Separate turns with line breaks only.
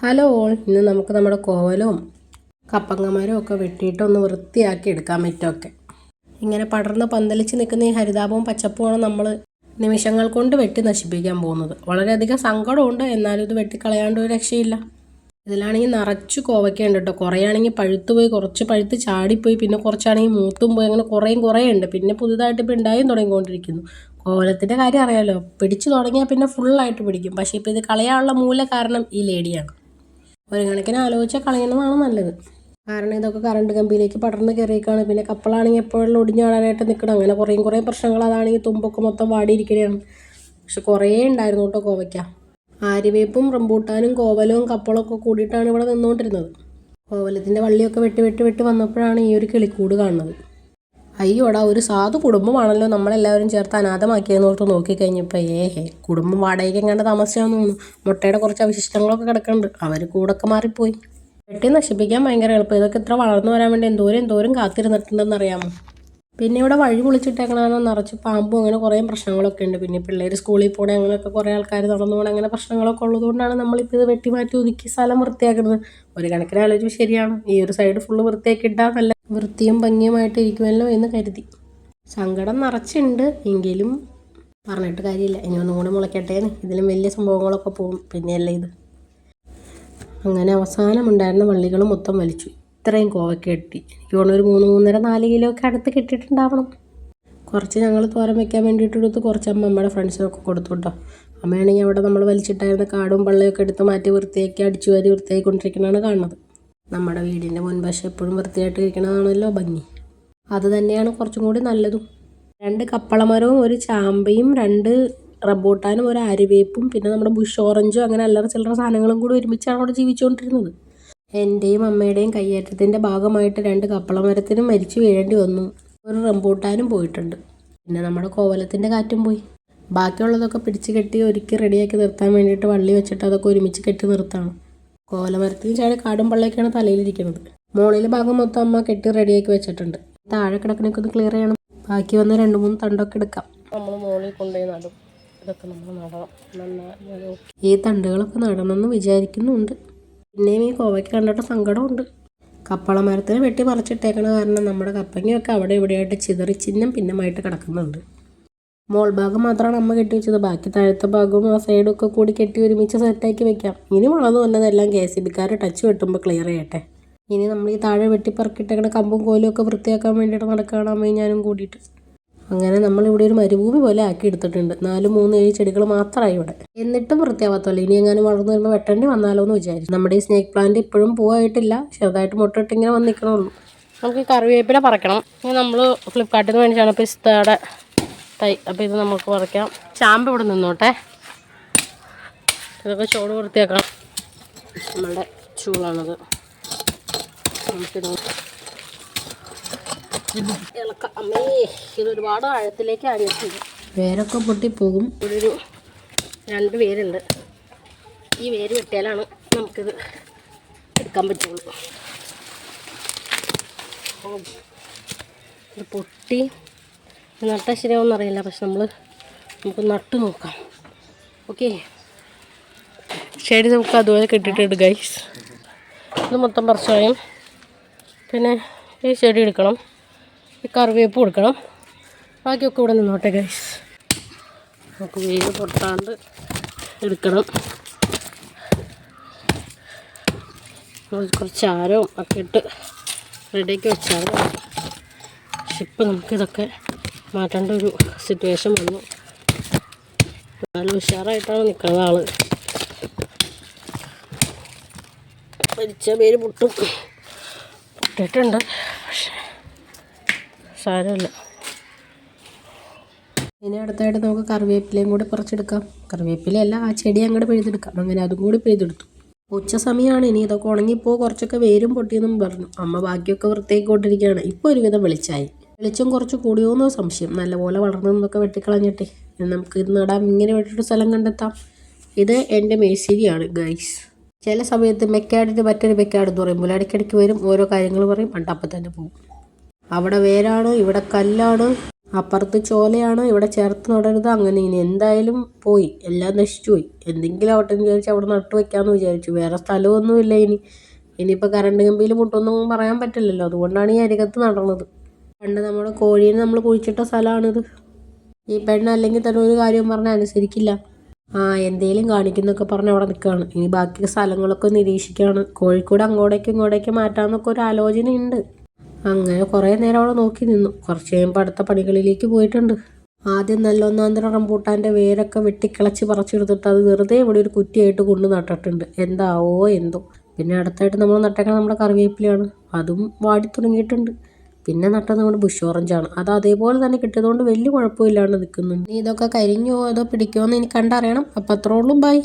Hello all, ഇന്ന് നമുക്ക് നമ്മുടെ കോവലവും കപ്പങ്ങമരവും ഒക്കെ വെട്ടിയിട്ടൊന്ന് വൃത്തിയാക്കി എടുക്കാൻ പറ്റുമൊക്കെ. ഇങ്ങനെ പടർന്ന് പന്തലിച്ച് നിൽക്കുന്ന ഈ ഹരിതാപവും പച്ചപ്പുമാണ് നമ്മൾ നിമിഷങ്ങൾ കൊണ്ട് വെട്ടി നശിപ്പിക്കാൻ പോകുന്നത്. വളരെയധികം സങ്കടമുണ്ട്, എന്നാലും ഇത് വെട്ടിക്കളയാണ്ട് ഒരു രക്ഷയില്ല. ഇതിലാണെങ്കിൽ നിറച്ച് കോവയ്ക്കുണ്ട് കേട്ടോ. കുറേയാണെങ്കിൽ പഴുത്തുപോയി, കുറച്ച് പഴുത്ത് ചാടിപ്പോയി, പിന്നെ കുറച്ചാണെങ്കിൽ മൂത്തും പോയി, അങ്ങനെ കുറേ ഉണ്ട്. പിന്നെ പുതുതായിട്ട് ഇപ്പോൾ ഉണ്ടായും തുടങ്ങിക്കൊണ്ടിരിക്കുന്നു. കോവലത്തിൻ്റെ കാര്യം അറിയാമല്ലോ, പിടിച്ചു തുടങ്ങിയാൽ പിന്നെ ഫുള്ളായിട്ട് പിടിക്കും. പക്ഷേ ഇപ്പോൾ ഇത് കളയാനുള്ള മൂല കാരണം ഈ ലേഡിയാണ്. ഒരു കണക്കിന് ആലോചിച്ചാൽ കളയുന്നതാണ് നല്ലത്. കാരണം ഇതൊക്കെ കറണ്ട് കമ്പിയിലേക്ക് പടർന്ന് കയറിയേക്കാണ്. പിന്നെ കപ്പളാണെങ്കിൽ എപ്പോഴും ഒടിഞ്ഞു കാണാനായിട്ട് നിൽക്കണം. അങ്ങനെ കുറേ പ്രശ്നങ്ങൾ. അതാണെങ്കിൽ തുമ്പൊക്കെ മൊത്തം വാടിയിരിക്കുകയാണ്. പക്ഷെ കുറേ ഉണ്ടായിരുന്നു കേട്ടോ കോവയ്ക്ക. ആര്യവേപ്പും റംബൂട്ടാനും കോവലവും കപ്പളമൊക്കെ കൂടിയിട്ടാണ് ഇവിടെ നിന്നുകൊണ്ടിരുന്നത്. കോവലത്തിൻ്റെ വള്ളിയൊക്കെ വെട്ടി വന്നപ്പോഴാണ് ഈ ഒരു കിളിക്കൂട് കാണുന്നത്. അയ്യോടാ, ഒരു സാധു കുടുംബമാണല്ലോ നമ്മളെല്ലാവരും ചേർത്ത് അനാഥമാക്കിയെന്ന് ഓർത്ത് നോക്കിക്കഴിഞ്ഞപ്പോൾ കുടുംബം വാടകയ്ക്ക് എങ്ങാണ്ട് താമസിച്ചാന്ന് തോന്നുന്നു. മുട്ടയുടെ കുറച്ച് അവശിഷ്ടങ്ങളൊക്കെ കിടക്കുന്നുണ്ട്. അവർ കൂടൊക്കെ മാറിപ്പോയി. വെട്ടി നശിപ്പിക്കാൻ ഭയങ്കര എളുപ്പം. ഇതൊക്കെ ഇത്ര വളർന്നു വരാൻ വേണ്ടി എന്തോരം കാത്തിരുന്നിട്ടുണ്ടെന്ന് അറിയാമോ. പിന്നെ ഇവിടെ വഴി പൊളിച്ചിട്ടേക്കണമെന്ന് നിറച്ച് പാമ്പും അങ്ങനെ കുറേ പ്രശ്നങ്ങളൊക്കെ ഉണ്ട്. പിന്നെ പിള്ളേർ സ്കൂളിൽ പോകണേ, അങ്ങനെയൊക്കെ കുറേ ആൾക്കാർ നടന്നു പോകണേ, അങ്ങനെ പ്രശ്നങ്ങളൊക്കെ ഉള്ളതുകൊണ്ടാണ് നമ്മളിപ്പോൾ ഇത് വെട്ടി മാറ്റി ഒതുക്കി സ്ഥലം വൃത്തിയാക്കുന്നത്. ഒരു കണക്കിന് ആലോചിച്ച് ശരിയാണ്. ഈ ഒരു സൈഡ് ഫുള്ള് വൃത്തിയാക്കി ഇട്ടാൽ നല്ല വൃത്തിയും ഭംഗിയുമായിട്ട് ഇരിക്കുമല്ലോ എന്ന് കരുതി. സങ്കടം നിറച്ചുണ്ട്, എങ്കിലും പറഞ്ഞിട്ട് കാര്യമില്ല. ഇനി ഒന്നും കൂടെ മുളയ്ക്കട്ടേന്ന്. ഇതിലും വലിയ സംഭവങ്ങളൊക്കെ പോകും പിന്നെയല്ല ഇത്. അങ്ങനെ അവസാനം ഉണ്ടായിരുന്ന വള്ളികൾ മൊത്തം വലിച്ചു. ഇത്രയും കോവയ്ക്ക കിട്ടി. എനിക്ക് തോന്നുന്നു ഒരു 3-3.5-4 കിലോ ഒക്കെ അടുത്ത് കിട്ടിയിട്ടുണ്ടാവണം. കുറച്ച് ഞങ്ങൾ തോരൻ വെക്കാൻ വേണ്ടിയിട്ട് എടുത്ത്, കുറച്ച് അമ്മയുടെ ഫ്രണ്ട്സിനൊക്കെ കൊടുത്തു കേട്ടോ. അമ്മയാണെങ്കിൽ അവിടെ നമ്മൾ വലിച്ചിട്ടായിരുന്ന കാടും പള്ളയൊക്കെ എടുത്ത് മാറ്റി വൃത്തിയാക്കി അടിച്ചു വാരി വൃത്തിയാക്കിക്കൊണ്ടിരിക്കുന്നതാണ് കാണുന്നത്. നമ്മുടെ വീടിൻ്റെ മുൻവശം എപ്പോഴും വൃത്തിയായിട്ട് ഇരിക്കണതാണല്ലോ ഭംഗി. അത് തന്നെയാണ് കുറച്ചും കൂടി നല്ലതും. 2 കപ്പളമരവും, ഒരു ചാമ്പയും, 2 റംബൂട്ടാനും, ഒരു ആര്യവേപ്പും, പിന്നെ നമ്മുടെ ബുഷ് ഓറഞ്ചും, അങ്ങനെ അല്ലറ ചില്ലറ സാധനങ്ങളും കൂടി ഒരുമിച്ചാണ് അവിടെ ജീവിച്ചുകൊണ്ടിരുന്നത്. എൻ്റെയും അമ്മയുടെയും കയ്യേറ്റത്തിൻ്റെ ഭാഗമായിട്ട് 2 കപ്പളമരത്തിനും മരിച്ചു വീഴേണ്ടി വന്നു. ഒരു റംബൂട്ടാനും പോയിട്ടുണ്ട്. പിന്നെ നമ്മുടെ കോവലത്തിൻ്റെ കാറ്റും പോയി. ബാക്കിയുള്ളതൊക്കെ പിടിച്ച് കെട്ടി ഒരുക്കി റെഡിയാക്കി നിർത്താൻ വേണ്ടിയിട്ട് വള്ളി വെച്ചിട്ട് അതൊക്കെ ഒരുമിച്ച് കെട്ടി നിർത്താണ്. കോവലമരത്തിന് ചാടി കാടും പള്ളയൊക്കെയാണ് തലയിലിരിക്കുന്നത്. മുകളിലെ ഭാഗം മൊത്തം അമ്മ കെട്ടി റെഡിയാക്കി വെച്ചിട്ടുണ്ട്. താഴെ കിടക്കണൊക്കെ ഒന്ന് ക്ലിയർ ചെയ്യണം. ബാക്കി വന്ന് 2-3 തണ്ടൊക്കെ എടുക്കാം. നമ്മൾ മുകളിൽ കൊണ്ടുപോയി നടും. ഇതൊക്കെ നമ്മൾ നടണം. ഈ തണ്ടുകളൊക്കെ നടണമെന്ന് വിചാരിക്കുന്നുണ്ട്. പിന്നെയും ഈ കോവയ്ക്ക് കണ്ടിട്ട് സങ്കടമുണ്ട്. കപ്പള മരത്തിന് വെട്ടി പറിച്ചിട്ടേക്കണ കാരണം നമ്മുടെ കപ്പങ്ങയൊക്കെ അവിടെ ഇവിടെയായിട്ട് ചിതറി ചിഹ്നം ഭിന്നമായിട്ട് കിടക്കുന്നുണ്ട്. മോൾ ഭാഗം മാത്രമാണ് അമ്മ കെട്ടി വെച്ചത്. ബാക്കി താഴത്തെ ഭാഗവും ആ സൈഡൊക്കെ കൂടി കെട്ടി ഒരുമിച്ച് സെറ്റാക്കി വെക്കാം. ഇനി വളർന്നു വന്നതെല്ലാം KCBക്കാർ ടച്ച് വെട്ടുമ്പോൾ ക്ലിയർ ചെയ്യട്ടെ. ഇനി നമ്മൾ ഈ താഴെ വെട്ടിപ്പറക്കിട്ടേക്കണ കമ്പും കോലും ഒക്കെ വൃത്തിയാക്കാൻ വേണ്ടിയിട്ട് നടക്കുകയാണ് അമ്മയും ഞാനും കൂടിയിട്ട്. അങ്ങനെ നമ്മളിവിടെ ഒരു മരുഭൂമി പോലെ ആക്കി എടുത്തിട്ടുണ്ട്. 4-3-7 ചെടികൾ മാത്രമായി ഇവിടെ. എന്നിട്ടും വൃത്തിയാവാത്തല്ലോ. ഇനി എങ്ങാനും വളർന്നു വരുമ്പോൾ വെട്ടേണ്ടി വന്നാലോ എന്ന് വിചാരിച്ചു. നമ്മുടെ ഈ സ്നേക്ക് പ്ലാന്റ് ഇപ്പോഴും പൂവായിട്ടില്ല. ചെറുതായിട്ട് മുട്ടിട്ടിങ്ങനെ വന്നിക്കണുള്ളൂ. നമുക്ക് കറിവേപ്പില പറിക്കണം. ഇനി നമ്മൾ ഫ്ലിപ്കാർട്ടിൽ നിന്ന് മേടിച്ചാണ് പിസ്തയുടെ തൈ. അപ്പോൾ ഇത് നമുക്ക് പറിക്കാം. ചാമ്പ് ഇവിടെ നിന്നോട്ടെ. ഇതൊക്കെ ചോട് വൃത്തിയാക്കണം. നമ്മളുടെ ചൂളാണത്. നമുക്കിത് ഇളക്കാം. അമ്മേ, ഇതൊരുപാട് ആഴത്തിലേക്ക് അരിഞ്ഞിട്ടുണ്ട്. വേരൊക്കെ പൊട്ടിപ്പോകും. ഇവിടെ ഒരു 2 വേരുണ്ട്. ഈ വേര് വെട്ടിയാലാണ് നമുക്കിത് എടുക്കാൻ പറ്റുള്ളൂ. ഇത് പൊട്ടി നട്ടാൽ ശരിയാവുമെന്ന് അറിയില്ല. പക്ഷെ നമുക്ക് നട്ട് നോക്കാം. ഓക്കെ, ചെടി നമുക്ക് അതുപോലെ കെട്ടിയിട്ടുണ്ട് ഗൈസ്. ഇത് മൊത്തം പറിച്ചായും. പിന്നെ ഈ ചെടി എടുക്കണം, ഈ കറിവേപ്പ് കൊടുക്കണം. ബാക്കിയൊക്കെ ഇവിടെ നിന്നോട്ടെ ഗൈസ്. നമുക്ക് വേര് പൊട്ടാണ്ട് എടുക്കണം. കുറച്ച് ചാരവും ഒക്കെ ഇട്ട് റെഡിയാക്കി വെച്ചാൽ പക്ഷെ ഇപ്പം നമുക്കിതൊക്കെ മാറ്റേണ്ട ഒരു സിറ്റുവേഷൻ വന്നു. നല്ല ഉഷാറായിട്ടാണ് നിൽക്കുന്നത് ആള്. മരിച്ച പേര് പൊട്ടിയിട്ടുണ്ട്. പക്ഷേ സാരമില്ല. ഇനി അടുത്തായിട്ട് നമുക്ക് കറിവേപ്പിലയും കൂടി പറിച്ചെടുക്കാം. കറിവേപ്പിലയല്ല, ആ ചെടി അങ്ങോട്ട് പിഴുതെടുക്കാം. അങ്ങനെ അതും കൂടി പിഴുതെടുത്തു. ഉച്ച സമയമാണ്. ഇനി ഇതൊക്കെ ഉണങ്ങിപ്പോൾ കുറച്ചൊക്കെ വേരും പൊട്ടിയെന്നും പറഞ്ഞു. അമ്മ ബാക്കിയൊക്കെ വൃത്തിയാക്കിക്കൊണ്ടിരിക്കുകയാണ്. ഇപ്പോൾ ഒരുവിധം വെളിച്ചം കുറച്ച് കൂടിയോന്നോ സംശയം. നല്ലപോലെ വളർന്നതൊക്കെ വെട്ടിക്കളഞ്ഞിട്ടേ നമുക്ക് ഇത് നടാം. ഇങ്ങനെ വെട്ടിട്ട് സ്ഥലം കണ്ടെത്താം. ഇത് എൻ്റെ മേശരിയാണ് ഗൈസ്. ചില സമയത്ത് മെക്കാഡിന് മറ്റൊരു മെക്കാഡ് എന്ന് പറയുമ്പോൾ ഇടയ്ക്കിടയ്ക്ക് വരും, ഓരോ കാര്യങ്ങൾ പറയും, അപ്പം തന്നെ പോകും. അവിടെ വേരാണ്, ഇവിടെ കല്ലാണ്. അപ്പുറത്ത് ചോലയാണ്, ഇവിടെ ചേർത്ത് നടരുത്, അങ്ങനെ ഇനി എന്തായാലും പോയി, എല്ലാം നശിച്ചു പോയി. എന്തെങ്കിലും ആവട്ടെ എന്ന് വിചാരിച്ച് അവിടെ നട്ടു വെക്കാമെന്ന് വിചാരിച്ചു. വേറെ സ്ഥലമൊന്നുമില്ല ഇനിയിപ്പോൾ കറണ്ട് കമ്പിയിൽ മുട്ടൊന്നും പറയാൻ പറ്റില്ലല്ലോ. അതുകൊണ്ടാണ് ഈ അരികത്ത് നടണത്. പണ്ട് നമ്മുടെ കോഴീനെ നമ്മൾ കുഴിച്ചിട്ട സ്ഥലമാണിത്. ഈ പെണ്ണ് അല്ലെങ്കിൽ തന്നെ ഒരു കാര്യം പറഞ്ഞാൽ അനുസരിക്കില്ല. എന്തേലും കാണിക്കുന്നൊക്കെ പറഞ്ഞ് അവിടെ നിൽക്കുകയാണ്. ഇനി ബാക്കി സ്ഥലങ്ങളൊക്കെ നിരീക്ഷിക്കുകയാണ്. കോഴിക്കോട് ഇങ്ങോട്ടേക്ക് മാറ്റാമെന്നൊക്കെ ഒരു ആലോചനയുണ്ട്. അങ്ങനെ കുറേ നേരം അവിടെ നോക്കി നിന്നു. കുറച്ച് കഴിയുമ്പോൾ അടുത്ത പണികളിലേക്ക് പോയിട്ടുണ്ട്. ആദ്യം നല്ല ഒന്നാന്തരം റംബൂട്ടാൻ്റെ വേരൊക്കെ വെട്ടിക്കിളച്ച് പറിച്ചെടുത്തിട്ട് അത് വെറുതെ ഇവിടെ ഒരു കുറ്റിയായിട്ട് കൊണ്ട് നട്ടിട്ടുണ്ട്. എന്താവോ എന്തോ. പിന്നെ അടുത്തായിട്ട് നമ്മൾ നട്ടേക്കാൻ നമ്മുടെ കറിവേപ്പിലയാണ്. അതും വാടി തുടങ്ങിയിട്ടുണ്ട്. പിന്നെ നട്ടത് നമ്മുടെ ബുഷ് ഓറഞ്ചാണ്. അത് അതേപോലെ തന്നെ കിട്ടിയതുകൊണ്ട് വലിയ കുഴപ്പമില്ലാണ്ട് നിൽക്കുന്നുണ്ട്. ഇനി ഇതൊക്കെ കരിഞ്ഞോ അതോ പിടിക്കുമോ എന്ന് എനിക്ക് കണ്ടറിയണം. അപ്പം അത്രേ ഉള്ളൂ. ബൈ.